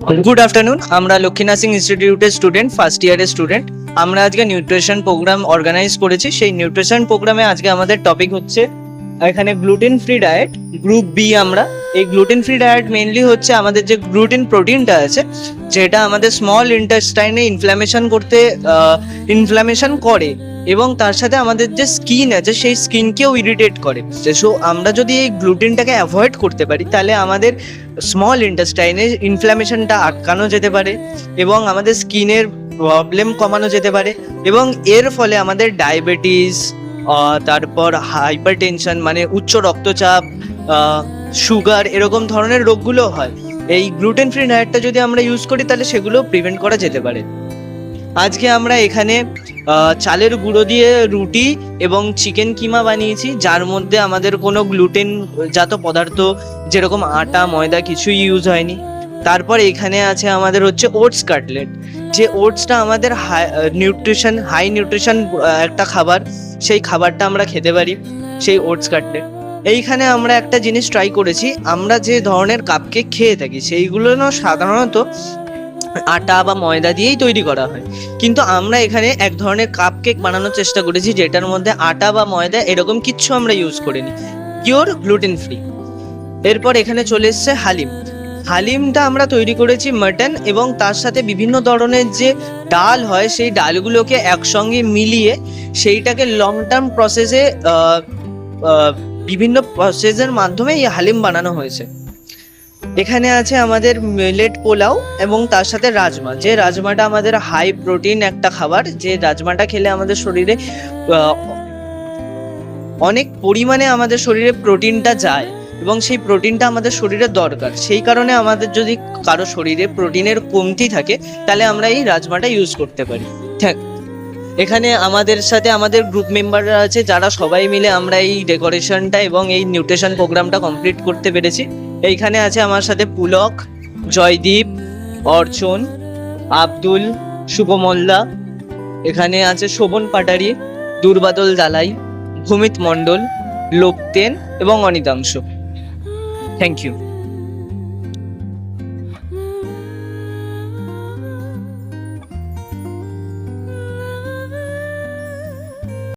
Good afternoon. আমরা Lakshmi nursing ইনস্টিটিউটের student, first ইয়ারের স্টুডেন্ট। আমরা আজকে নিউট্রিশন প্রোগ্রাম অর্গানাইজ করেছি। সেই নিউট্রিশন প্রোগ্রামে আজকে আমাদের টপিক হচ্ছে এখানে gluten free diet, group B. আমরা এই গ্লুটেন ফ্রি ডায়েট মেনলি হচ্ছে আমাদের যে গ্লুটেন প্রোটিনটা আছে, যেটা আমাদের স্মল ইন্টেস্টাইনে ইনফ্ল্যামেশন করে এবং তার সাথে আমাদের যে স্কিন আছে সেই স্কিনকেও ইরিটেট করে। সো আমরা যদি এই গ্লুটেনটাকে অ্যাভয়েড করতে পারি তাহলে আমাদের স্মল ইন্টেস্টাইনে ইনফ্ল্যামেশনটা আটকানো যেতে পারে এবং আমাদের স্কিনের প্রবলেম কমানো যেতে পারে এবং এর ফলে আমাদের ডায়াবেটিস, তারপর হাইপারটেনশন মানে উচ্চ রক্তচাপ, সুগার, এরকম ধরনের রোগগুলো হয়। এই গ্লুটেন ফ্রি ডায়েটটা যদি আমরা ইউজ করি তাহলে সেগুলো প্রিভেন্ট করা যেতে পারে। আজকে আমরা এখানে চালের গুঁড়ো দিয়ে রুটি এবং চিকেন কিমা বানিয়েছি, যার মধ্যে আমাদের কোনো গ্লুটেন জাত পদার্থ যেরকম আটা ময়দা কিছুই ইউজ হয়নি। তারপর এখানে আছে আমাদের হচ্ছে ওটস কাটলেট, যে ওটসটা আমাদের হাই নিউট্রিশন একটা খাবার, সেই খাবারটা আমরা খেতে পারি, সেই ওটস কাটলেট। এইখানে আমরা একটা জিনিস ট্রাই করেছি, আমরা যে ধরনের কাপকেক খেয়ে থাকি সেইগুলো না সাধারণত আটা বা ময়দা দিয়েই তৈরি করা হয়, কিন্তু আমরা এখানে এক ধরনের কাপকেক বানানোর চেষ্টা করেছি যেটার মধ্যে আটা বা ময়দা এরকম কিচ্ছু আমরা ইউজ করিনি, পিওর গ্লুটেন ফ্রি। এরপর এখানে চলে এসছে হালিম। হালিমটা আমরা তৈরি করেছি মাটন এবং তার সাথে বিভিন্ন ধরনের যে ডাল হয় সেই ডালগুলোকে একসঙ্গে মিলিয়ে সেইটাকে লং টার্ম প্রসেসে বিভিন্ন প্রসেসের মাধ্যমে এই হালিম বানানো হয়েছে। এখানে আছে আমাদের মিলেট পোলাও এবং তার সাথে রাজমা, যে রাজমাটা আমাদের হাই প্রোটিন একটা খাবার, যে রাজমাটা খেলে আমাদের শরীরে অনেক পরিমাণে আমাদের শরীরে প্রোটিনটা যায় এবং সেই প্রোটিনটা আমাদের শরীরে দরকার। সেই কারণে আমাদের যদি কারো শরীরে প্রোটিনের কমতি থাকে তাহলে আমরা এই রাজমাটা ইউজ করতে পারি। এখানে আমাদের সাথে আমাদের গ্রুপ মেম্বাররা আছে, যারা সবাই মিলে আমরা এই ডেকোরেশনটা এবং এই নিউট্রিশন প্রোগ্রামটা কমপ্লিট করতে পেরেছি। এইখানে আছে আমার সাথে পুলক, জয়দীপ, অর্চন, আব্দুল, শুভ মোল্লা। এখানে আছে শোভন পাটারি, দুর্বাদল দালাই, ভূমিত মণ্ডল, লোকতেন এবং অনিতাংশ। Thank you.